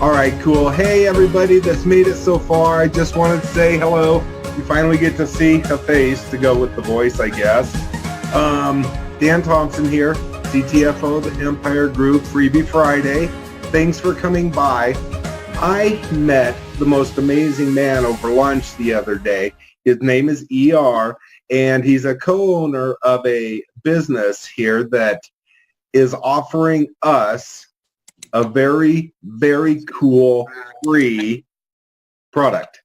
All right, cool. Hey, everybody that's made it so far. I just wanted to say hello. You finally get to see a face to go with the voice, I guess. Dan Thompson here, CTFO of the Empire Group, Freebie Friday. Thanks for coming by. I met the most amazing man over lunch the other day. His name is ER, and he's a co-owner of a business here that is offering us a very, very cool free product.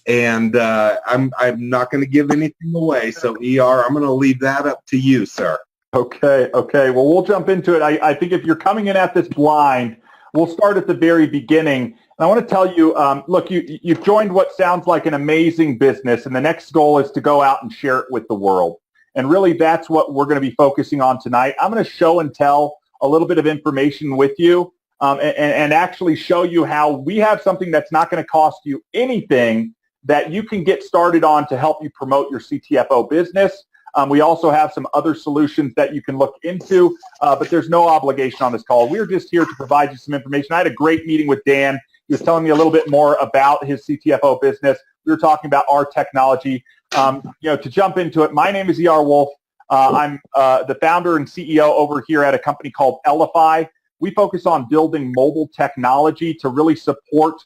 And I'm not going to give anything away. So ER, I'm going to leave that up to you, sir. Okay. Well, we'll jump into it. I think if you're coming in at this blind, we'll start at the very beginning. And I want to tell you, look, you've joined what sounds like an amazing business, and the next goal is to go out and share it with the world. And really, that's what we're going to be focusing on tonight. I'm going to show and tell a little bit of information with you. And actually show you how we have something that's not going to cost you anything that you can get started on to help you promote your CTFO business. We also have some other solutions that you can look into, but there's no obligation on this call. We're just here to provide you some information. I had a great meeting with Dan. He was telling me a little bit more about his CTFO business. We were talking about our technology. To jump into it, my name is ER Wolf. I'm the founder and CEO over here at a company called Elify. We focus on building mobile technology to really support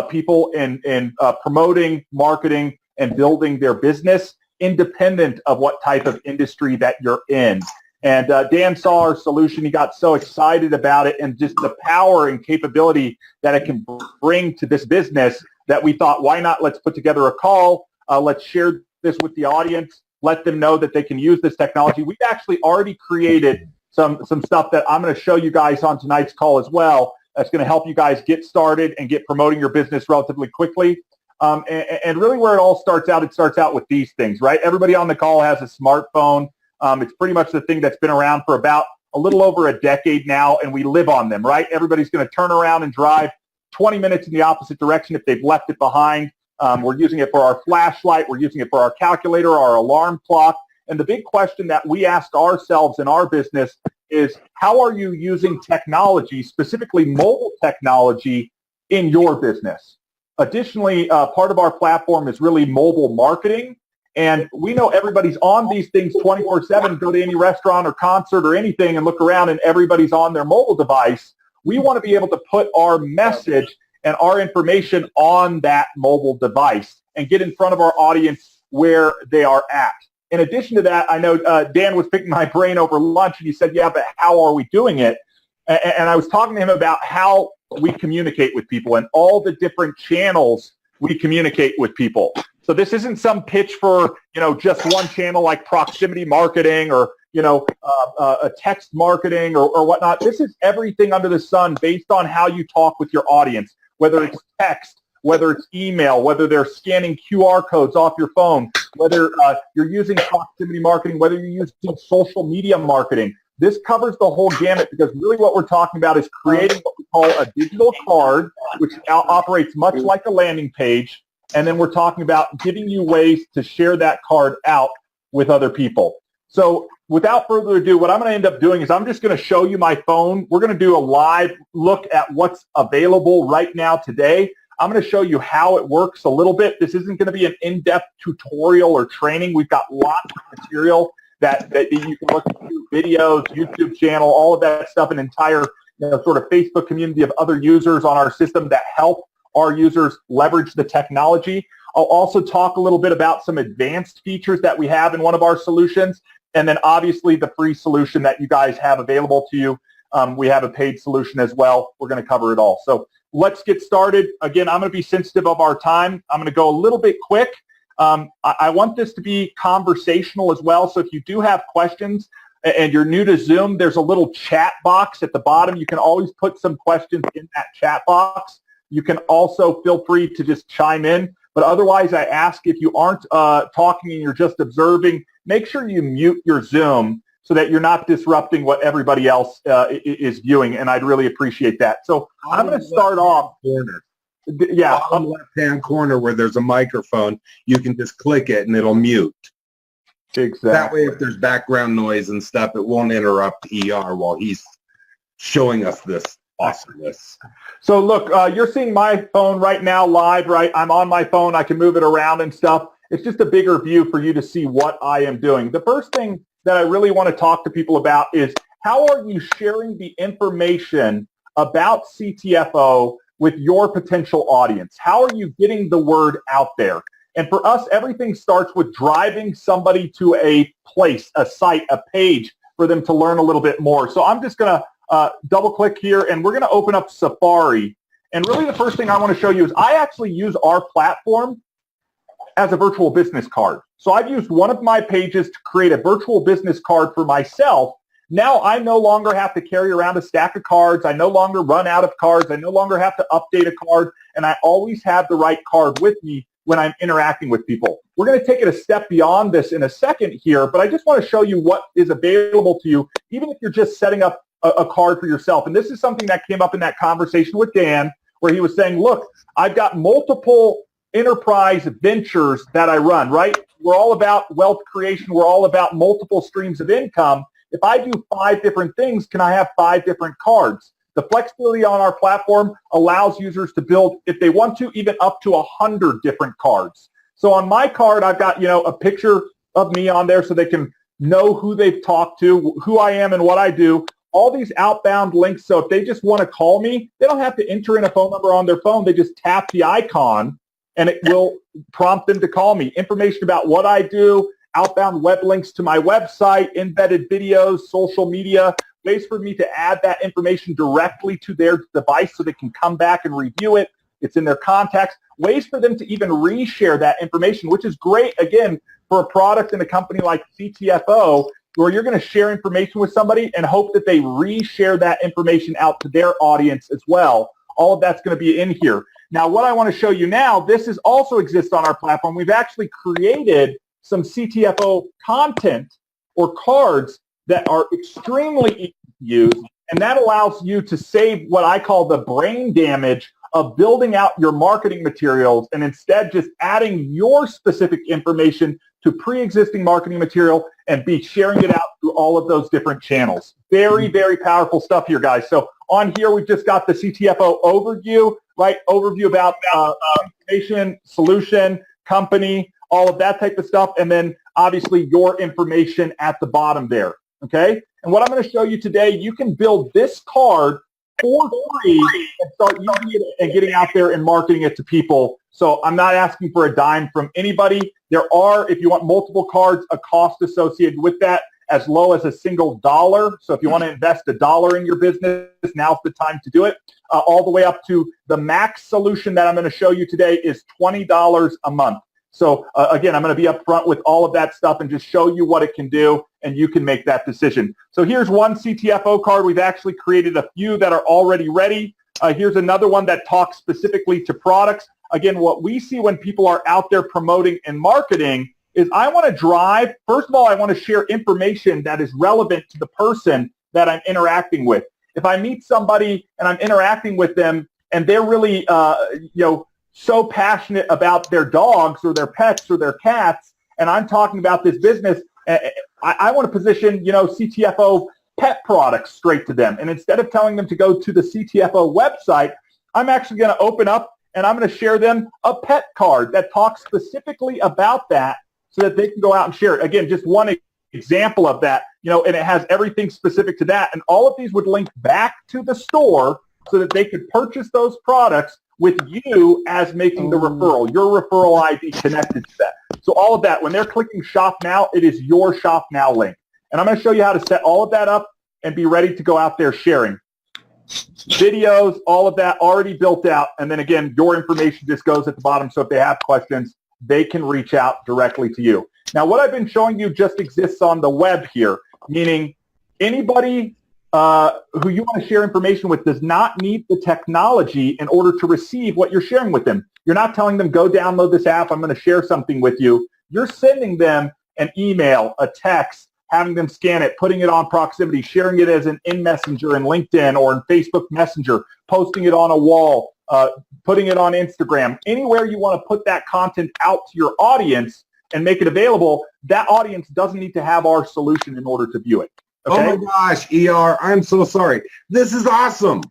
people in promoting, marketing, and building their business independent of what type of industry that you're in. And Dan saw our solution. He got so excited about it and just the power and capability that it can bring to this business that we thought, why not? Let's put together a call. Let's share this with the audience. Let them know that they can use this technology. We've actually already created some stuff that I'm going to show you guys on tonight's call as well. That's going to help you guys get started and get promoting your business relatively quickly. And really where it all starts out with these things, right? Everybody on the call has a smartphone. It's pretty much the thing that's been around for about a little over a decade now, and we live on them, right? Everybody's going to turn around and drive 20 minutes in the opposite direction if they've left it behind. We're using it for our flashlight. We're using it for our calculator, our alarm clock. And the big question that we ask ourselves in our business is, how are you using technology, specifically mobile technology, in your business? Additionally, part of our platform is really mobile marketing. And we know everybody's on these things 24/7. Go to any restaurant or concert or anything and look around and everybody's on their mobile device. We want to be able to put our message and our information on that mobile device and get in front of our audience where they are at. In addition to that, I know Dan was picking my brain over lunch, and he said, yeah, but how are we doing it? And I was talking to him about how we communicate with people and all the different channels we communicate with people. So this isn't some pitch for, just one channel like proximity marketing or, a text marketing or whatnot. This is everything under the sun based on how you talk with your audience, whether it's text, whether it's email, whether they're scanning QR codes off your phone, whether you're using proximity marketing, whether you're using social media marketing. This covers the whole gamut because really what we're talking about is creating what we call a digital card, which operates much like a landing page. And then we're talking about giving you ways to share that card out with other people. So without further ado, what I'm going to end up doing is I'm just going to show you my phone. We're going to do a live look at what's available right now today. I'm going to show you how it works a little bit. This isn't going to be an in-depth tutorial or training. We've got lots of material that you can look at, videos, YouTube channel, all of that stuff, an entire sort of Facebook community of other users on our system that help our users leverage the technology. I'll also talk a little bit about some advanced features that we have in one of our solutions, and then obviously the free solution that you guys have available to you. We have a paid solution as well. We're going to cover it all. So let's get started. Again, I'm going to be sensitive of our time. I'm going to go a little bit quick. I want this to be conversational as well. So if you do have questions and you're new to Zoom, there's a little chat box at the bottom. You can always put some questions in that chat box. You can also feel free to just chime in. But otherwise, I ask if you aren't talking and you're just observing, make sure you mute your Zoom so that you're not disrupting what everybody else is viewing, and I'd really appreciate that. So I'm going to start off. Yeah, on the left-hand corner where there's a microphone, you can just click it and it'll mute. Exactly. That way, if there's background noise and stuff, it won't interrupt ER while he's showing us this awesomeness. So look, you're seeing my phone right now live, right? I'm on my phone. I can move it around and stuff. It's just a bigger view for you to see what I am doing. The first thing that I really want to talk to people about is how are you sharing the information about CTFO with your potential audience? How are you getting the word out there? And for us, everything starts with driving somebody to a place, a site, a page for them to learn a little bit more. So I'm just going to double click here and we're going to open up Safari. And really the first thing I want to show you is I actually use our platform as a virtual business card. So I've used one of my pages to create a virtual business card for myself. Now I no longer have to carry around a stack of cards. I no longer run out of cards. I no longer have to update a card. And I always have the right card with me when I'm interacting with people. We're going to take it a step beyond this in a second here, but I just want to show you what is available to you, even if you're just setting up a card for yourself. And this is something that came up in that conversation with Dan, where he was saying, look, I've got multiple enterprise ventures that I run, right? We're all about wealth creation. We're all about multiple streams of income. If I do 5 different things, can I have 5 different cards? The flexibility on our platform allows users to build, if they want to, even up to 100 different cards. So on my card, I've got, a picture of me on there so they can know who they've talked to, who I am and what I do. All these outbound links, so if they just want to call me, they don't have to enter in a phone number on their phone. They just tap the icon and it will prompt them to call me. Information about what I do, outbound web links to my website, embedded videos, social media, ways for me to add that information directly to their device so they can come back and review it. It's in their contacts. Ways for them to even reshare that information, which is great, again, for a product and a company like CTFO, where you're going to share information with somebody and hope that they reshare that information out to their audience as well. All of that's going to be in here. Now, what I want to show you now, this also exists on our platform. We've actually created some CTFO content or cards that are extremely easy to use, and that allows you to save what I call the brain damage of building out your marketing materials and instead just adding your specific information to pre-existing marketing material and be sharing it out through all of those different channels. Very, very powerful stuff here, guys. So on here, we've just got the CTFO overview, right? Overview about information, solution, company, all of that type of stuff, and then obviously your information at the bottom there, okay? And what I'm going to show you today, you can build this card for free and start using it and getting out there and marketing it to people. So I'm not asking for a dime from anybody. There are, if you want multiple cards, a cost associated with that as low as a single $1. So if you want to invest $1 in your business, now's the time to do it. All the way up to the max solution that I'm going to show you today is $20 a month. So again, I'm going to be upfront with all of that stuff and just show you what it can do, and you can make that decision. So here's one CTFO card. We've actually created a few that are already ready. Here's another one that talks specifically to products. Again, what we see when people are out there promoting and marketing is I want to drive, first of all, I want to share information that is relevant to the person that I'm interacting with. If I meet somebody and I'm interacting with them and they're really, so passionate about their dogs or their pets or their cats, and I'm talking about this business, I want to position, CTFO pet products straight to them. And instead of telling them to go to the CTFO website, I'm actually going to open up and I'm going to share them a pet card that talks specifically about that so that they can go out and share it. Again, just one example of that, and it has everything specific to that. And all of these would link back to the store so that they could purchase those products with you as making the referral, your referral ID connected to that. So all of that, when they're clicking Shop Now, it is your Shop Now link. And I'm going to show you how to set all of that up and be ready to go out there sharing. Videos, all of that already built out. And then again, your information just goes at the bottom. So if they have questions, they can reach out directly to you. Now, what I've been showing you just exists on the web here, meaning anybody who you want to share information with does not need the technology in order to receive what you're sharing with them. You're not telling them, go download this app, I'm going to share something with you. You're sending them an email, a text, having them scan it, putting it on proximity, sharing it as an in-messenger in LinkedIn or in Facebook Messenger, posting it on a wall, putting it on Instagram. Anywhere you want to put that content out to your audience and make it available, that audience doesn't need to have our solution in order to view it. Okay? Oh my gosh, ER, I'm so sorry. This is awesome.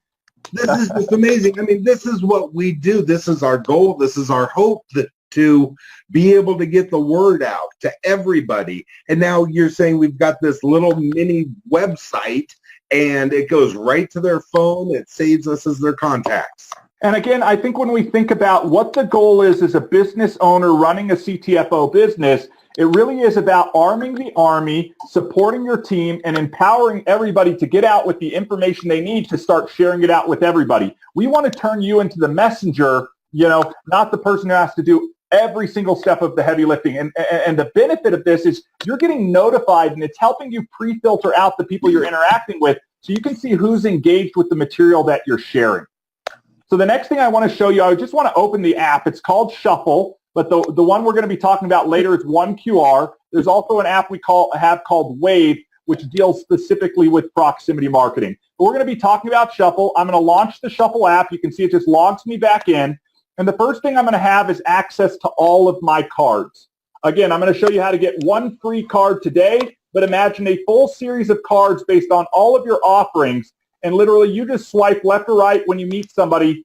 This is just amazing. I mean, this is what we do. This is our goal. This is our hope, that to be able to get the word out to everybody. And now you're saying we've got this little mini website and it goes right to their phone. It saves us as their contacts. And again, I think when we think about what the goal is as a business owner running a CTFO business, it really is about arming the Army, supporting your team, and empowering everybody to get out with the information they need to start sharing it out with everybody. We want to turn you into the messenger, not the person who has to do every single step of the heavy lifting. And the benefit of this is you're getting notified, and it's helping you pre-filter out the people you're interacting with so you can see who's engaged with the material that you're sharing. So the next thing I want to show you, I just want to open the app. It's called Shuffle, but the one we're going to be talking about later is OneQR. There's also an app we have called Wave, which deals specifically with proximity marketing. But we're going to be talking about Shuffle. I'm going to launch the Shuffle app. You can see it just logs me back in. And the first thing I'm going to have is access to all of my cards. Again, I'm going to show you how to get one free card today, but imagine a full series of cards based on all of your offerings. And literally, you just swipe left or right when you meet somebody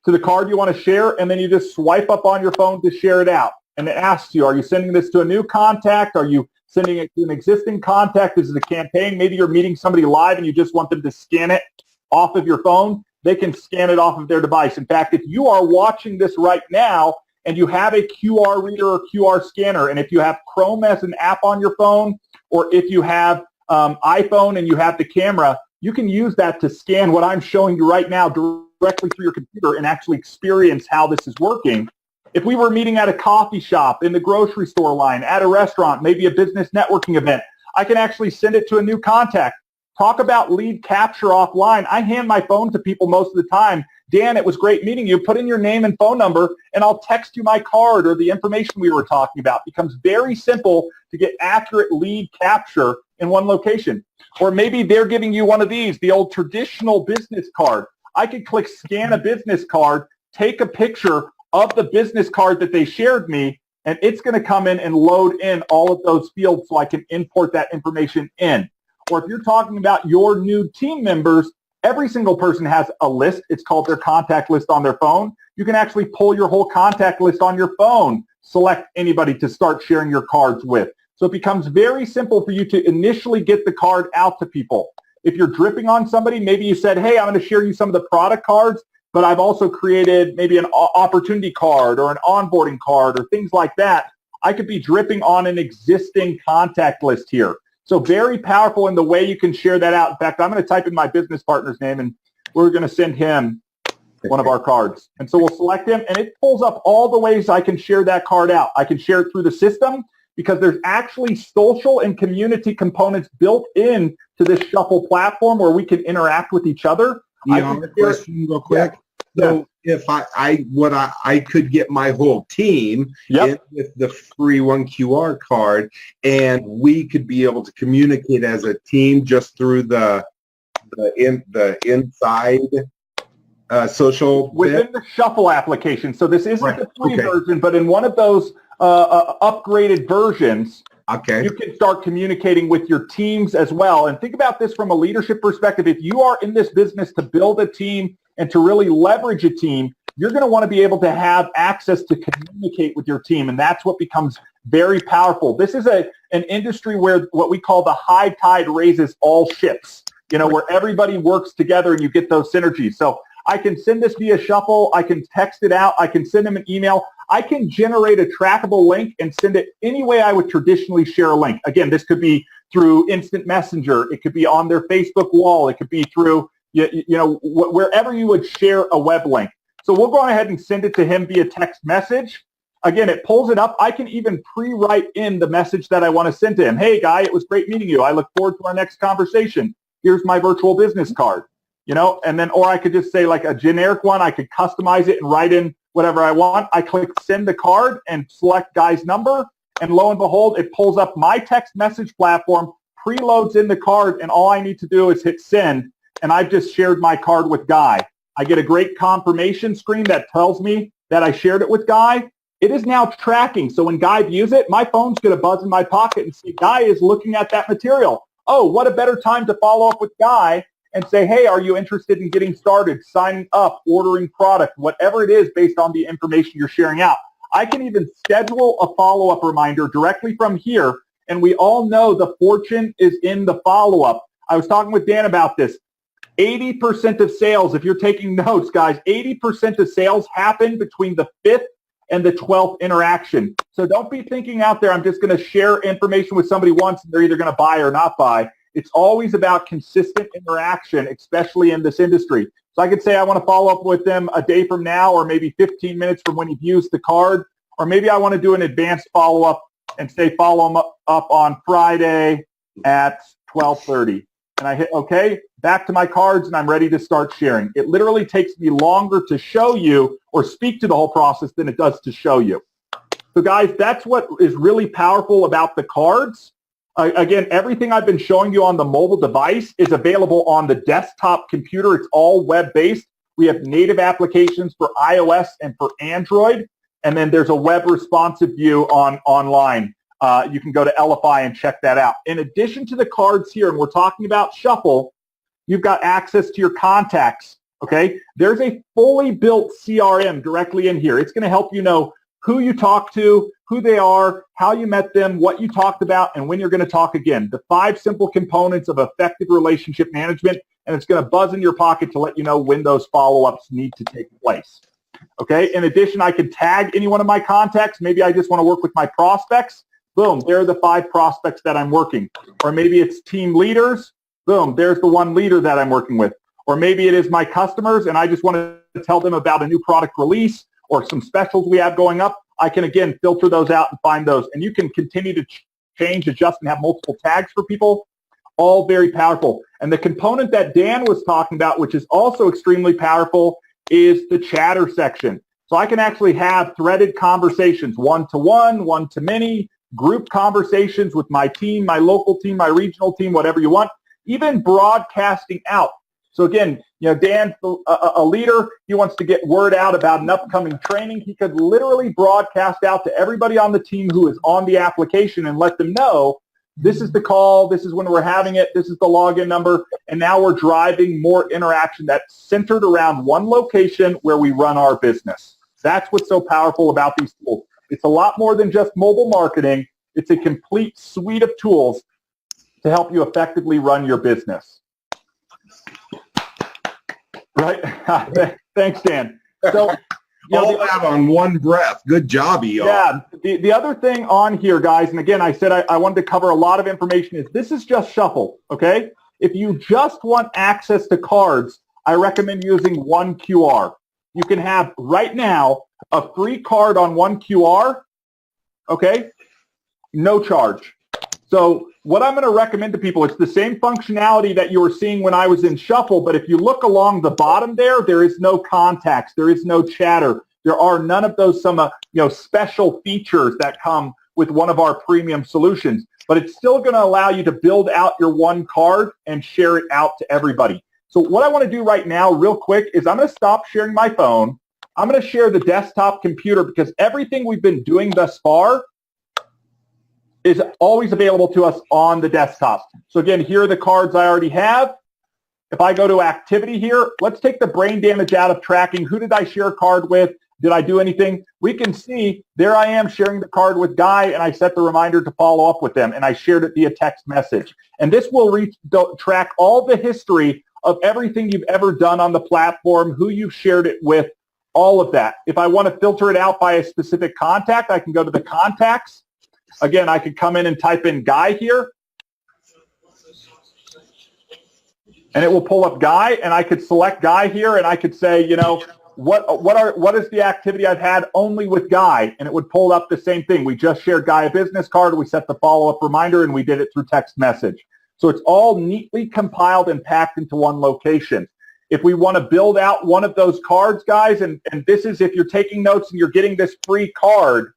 to the card you want to share, and then you just swipe up on your phone to share it out. And it asks you, are you sending this to a new contact? Are you sending it to an existing contact? This is a campaign. Maybe you're meeting somebody live and you just want them to scan it off of your phone. They can scan it off of their device. In fact, if you are watching this right now and you have a QR reader or QR scanner, and if you have Chrome as an app on your phone, or if you have iPhone and you have the camera, you can use that to scan what I'm showing you right now directly through your computer and actually experience how this is working. If we were meeting at a coffee shop, in the grocery store line, at a restaurant, maybe a business networking event, I can actually send it to a new contact. Talk about lead capture offline. I hand my phone to people most of the time. Dan, it was great meeting you. Put in your name and phone number, and I'll text you my card or the information we were talking about. It becomes very simple to get accurate lead capture in one location. Or maybe they're giving you one of these, the old traditional business card. I could click scan a business card, take a picture of the business card that they shared me, and it's going to come in and load in all of those fields so I can import that information in. Or if you're talking about your new team members, every single person has a list. It's called their contact list on their phone. You can actually pull your whole contact list on your phone, select anybody to start sharing your cards with. So it becomes very simple for you to initially get the card out to people. If you're dripping on somebody, maybe you said, hey, I'm going to share you some of the product cards, but I've also created maybe an opportunity card or an onboarding card or things like that. I could be dripping on an existing contact list here. So very powerful in the way you can share that out. In fact, I'm going to type in my business partner's name, and we're going to send him one of our cards. And so we'll select him, and it pulls up all the ways I can share that card out. I can share it through the system because there's actually social and community components built in to this Shuffle platform where we can interact with each other. I have a question real quick. Yeah. So if I could get my whole team in with the free OneQR card, and we could be able to communicate as a team just through the inside social within the Shuffle application. So this isn't the free version, but in one of those upgraded versions, you can start communicating with your teams as well. And think about this from a leadership perspective. If you are in this business to build a team and to really leverage a team, you're going to want to be able to have access to communicate with your team, and that's what becomes very powerful. This is an industry where what we call the high tide raises all ships, where everybody works together and you get those synergies. So I can send this via Shuffle. I can text it out. I can send them an email. I can generate a trackable link and send it any way I would traditionally share a link. Again, this could be through instant messenger. It could be on their Facebook wall. It could be through, wherever you would share a web link. So we'll go ahead and send it to him via text message. Again, it pulls it up. I can even pre-write in the message that I want to send to him. Hey, Guy, it was great meeting you. I look forward to our next conversation. Here's my virtual business card. And then, or I could just say like a generic one. I could customize it and write in whatever I want. I click send the card and select Guy's number. And lo and behold, it pulls up my text message platform, preloads in the card, and all I need to do is hit send. And I've just shared my card with Guy. I get a great confirmation screen that tells me that I shared it with Guy. It is now tracking. So when Guy views it, my phone's going to buzz in my pocket and see Guy is looking at that material. Oh, what a better time to follow up with Guy and say, hey, are you interested in getting started, signing up, ordering product, whatever it is based on the information you're sharing out. I can even schedule a follow-up reminder directly from here, and we all know the fortune is in the follow-up. I was talking with Dan about this. 80% of sales, if you're taking notes, guys, 80% of sales happen between the 5th and the 12th interaction. So don't be thinking out there, I'm just going to share information with somebody once and they're either going to buy or not buy. It's always about consistent interaction, especially in this industry. So I could say I want to follow up with them a day from now, or maybe 15 minutes from when you've used the card, or maybe I want to do an advanced follow-up and say follow them up on Friday at 12:30. And I hit OK, back to my cards, and I'm ready to start sharing. It literally takes me longer to show you or speak to the whole process than it does to show you. So guys, that's what is really powerful about the cards. Again, everything I've been showing you on the mobile device is available on the desktop computer. It's all web-based. We have native applications for iOS and for Android. And then there's a web responsive view online. You can go to Elify and check that out. In addition to the cards here, and we're talking about Shuffle, you've got access to your contacts, okay? There's a fully built CRM directly in here. It's going to help you know who you talk to, who they are, how you met them, what you talked about, and when you're going to talk again. The 5 simple components of effective relationship management, and it's going to buzz in your pocket to let you know when those follow-ups need to take place. Okay, in addition, I can tag any one of my contacts. Maybe I just want to work with my prospects. Boom, there are the 5 prospects that I'm working. Or maybe it's team leaders. Boom, there's the 1 leader that I'm working with. Or maybe it is my customers and I just want to tell them about a new product release or some specials we have going up. I can, again, filter those out and find those. And you can continue to change, adjust, and have multiple tags for people. All very powerful. And the component that Dan was talking about, which is also extremely powerful, is the chatter section. So I can actually have threaded conversations, one-to-one, one-to-many, group conversations with my team, my local team, my regional team, whatever you want, even broadcasting out. So again, Dan, a leader, he wants to get word out about an upcoming training. He could literally broadcast out to everybody on the team who is on the application and let them know, this is the call, this is when we're having it, this is the login number, and now we're driving more interaction that's centered around one location where we run our business. That's what's so powerful about these tools. It's a lot more than just mobile marketing. It's a complete suite of tools to help you effectively run your business. Right? Thanks, Dan. So, all that on one breath. Good job, y'all. Yeah. The other thing on here, guys, and again, I said I wanted to cover a lot of information, is this is just Shuffle, okay? If you just want access to cards, I recommend using OneQR. You can have, right now, a free card on OneQR, okay? No charge. So what I'm going to recommend to people, it's the same functionality that you were seeing when I was in Shuffle, but if you look along the bottom there is no contacts, there is no chatter, there are none of those special features that come with one of our premium solutions, but it's still going to allow you to build out your one card and share it out to everybody. So what I want to do right now real quick is I'm going to stop sharing my phone. I'm going to share the desktop computer because everything we've been doing thus far is always available to us on the desktop. So again, here are the cards I already have. If I go to activity here, let's take the brain damage out of tracking. Who did I share a card with? Did I do anything? We can see there I am sharing the card with Guy, and I set the reminder to follow up with them, and I shared it via text message. And this will track all the history of everything you've ever done on the platform, who you've shared it with, all of that. If I want to filter it out by a specific contact, I can go to the contacts. Again, I could come in and type in Guy here, and it will pull up Guy, and I could select Guy here, and I could say, what is the activity I've had only with Guy, and it would pull up the same thing. We just shared Guy a business card, we set the follow-up reminder, and we did it through text message. So it's all neatly compiled and packed into one location. If we want to build out one of those cards, guys, and this is if you're taking notes and you're getting this free card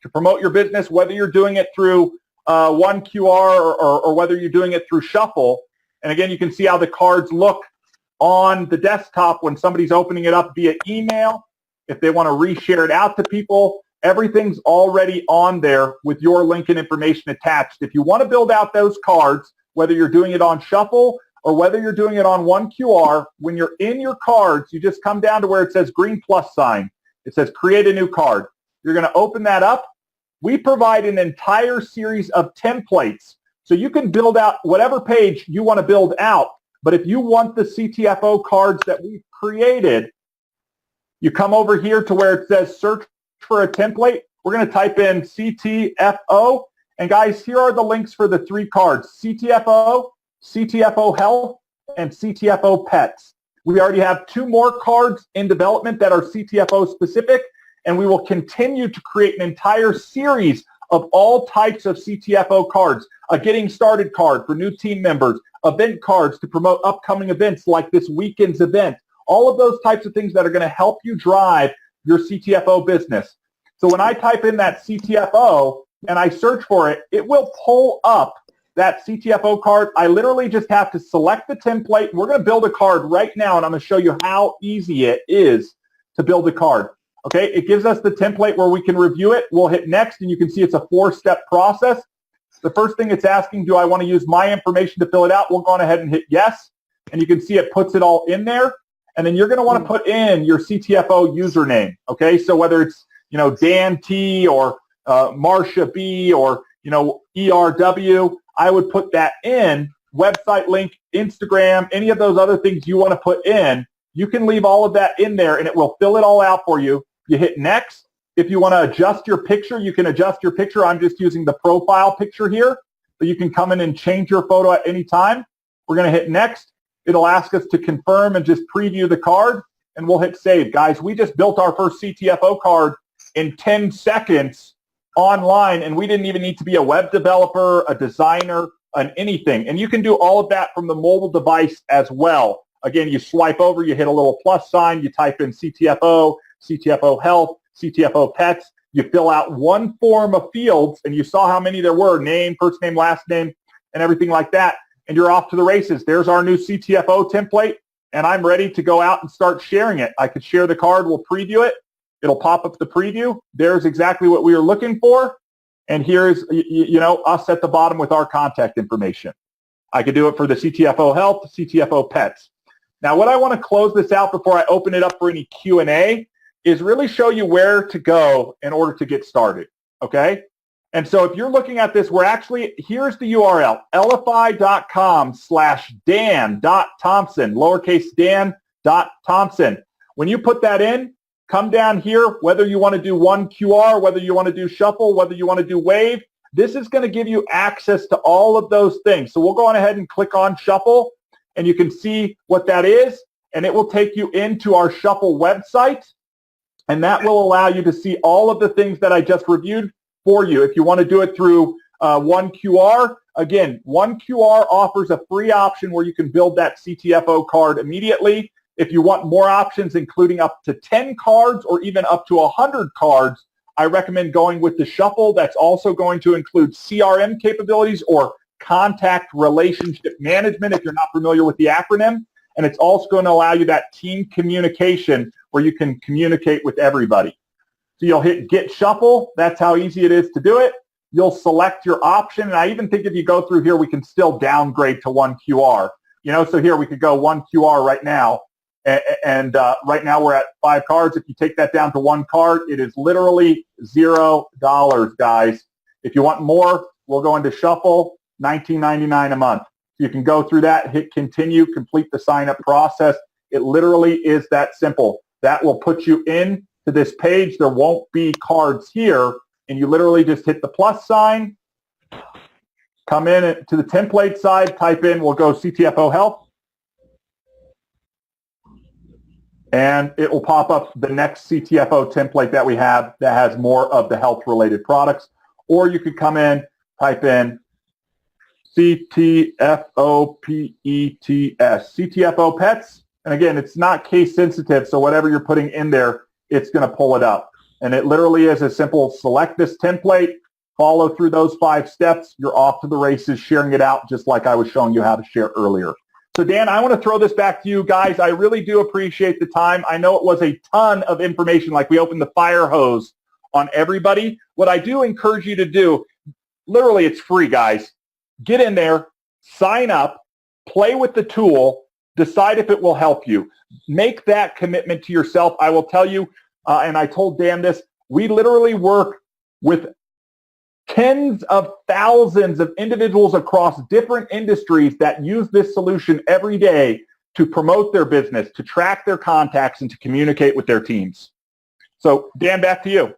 to promote your business, whether you're doing it through OneQR or whether you're doing it through Shuffle. And again, you can see how the cards look on the desktop when somebody's opening it up via email. If they want to reshare it out to people, everything's already on there with your link and information attached. If you want to build out those cards, whether you're doing it on Shuffle or whether you're doing it on one QR, when you're in your cards, you just come down to where it says green plus sign. It says create a new card. You're going to open that up. We provide an entire series of templates. So you can build out whatever page you want to build out. But if you want the CTFO cards that we've created, you come over here to where it says search for a template. We're going to type in CTFO. And guys, here are the links for the 3 cards: CTFO, CTFO Health, and CTFO Pets. We already have 2 more cards in development that are CTFO specific, and we will continue to create an entire series of all types of CTFO cards: a getting started card for new team members, event cards to promote upcoming events like this weekend's event, all of those types of things that are going to help you drive your CTFO business. So when I type in that CTFO and I search for it, it will pull up that CTFO card. I literally just have to select the template. We're going to build a card right now, and I'm going to show you how easy it is to build a card. Okay, it gives us the template where we can review it. We'll hit next, and you can see it's a 4-step process. The first thing it's asking, do I want to use my information to fill it out? We'll go on ahead and hit yes, and you can see it puts it all in there. And then you're going to want to put in your CTFO username. Okay, so whether it's Dan T or Marcia B or ERW, I would put that in. Website link, Instagram, any of those other things you want to put in, you can leave all of that in there, and it will fill it all out for you. You hit next. If you want to adjust your picture, you can adjust your picture. I'm just using the profile picture here, but you can come in and change your photo at any time. We're going to hit next. It'll ask us to confirm and just preview the card, and we'll hit save. Guys, we just built our first CTFO card in 10 seconds online, and we didn't even need to be a web developer, a designer, an anything. And you can do all of that from the mobile device as well. Again, you swipe over, you hit a little plus sign, you type in CTFO, CTFO Health, CTFO Pets. You fill out one form of fields, and you saw how many there were: name, first name, last name, and everything like that. And you're off to the races. There's our new CTFO template, and I'm ready to go out and start sharing it. I could share the card. We'll preview it. It'll pop up the preview. There's exactly what we were looking for. And here's, us at the bottom with our contact information. I could do it for the CTFO Health, CTFO Pets. Now, what I want to close this out before I open it up for any Q&A is really show you where to go in order to get started, okay? And so if you're looking at this, here's the URL, elify.com/Dan.Thompson, lowercase Dan.Thompson. When you put that in, come down here, whether you want to do one QR, whether you want to do shuffle, whether you want to do wave, this is going to give you access to all of those things. So we'll go on ahead and click on shuffle, and you can see what that is, and it will take you into our shuffle website, and that will allow you to see all of the things that I just reviewed for you. If you want to do it through one QR, again, one QR offers a free option where you can build that CTFO card immediately. If you want more options, including up to 10 cards or even up to 100 cards, I recommend going with the shuffle. That's also going to include CRM capabilities or contact relationship management if you're not familiar with the acronym. And it's also going to allow you that team communication where you can communicate with everybody. So you'll hit Get Shuffle. That's how easy it is to do it. You'll select your option. And I even think if you go through here, we can still downgrade to one QR. So here we could go one QR right now. And right now we're at 5 cards. If you take that down to one card, it is literally $0, guys. If you want more, we'll go into Shuffle, $19.99 a month. You can go through that, hit Continue, complete the sign-up process. It literally is that simple. That will put you in to this page. There won't be cards here, and you literally just hit the plus sign, come in to the template side, type in, we'll go CTFO Health, and it will pop up the next CTFO template that we have that has more of the health-related products. Or you could come in, type in CTFO PETS, CTFO Pets. And again, it's not case sensitive, so whatever you're putting in there, it's going to pull it up. And it literally is as simple, select this template, follow through those 5 steps, you're off to the races, sharing it out just like I was showing you how to share earlier. So Dan, I want to throw this back to you guys. I really do appreciate the time. I know it was a ton of information, like we opened the fire hose on everybody. What I do encourage you to do, literally it's free, guys. Get in there, sign up, Play with the tool. Decide if it will help you. Make that commitment to yourself. I will tell you, and I told Dan this, we literally work with tens of thousands of individuals across different industries that use this solution every day to promote their business, to track their contacts, and to communicate with their teams. So, Dan, back to you.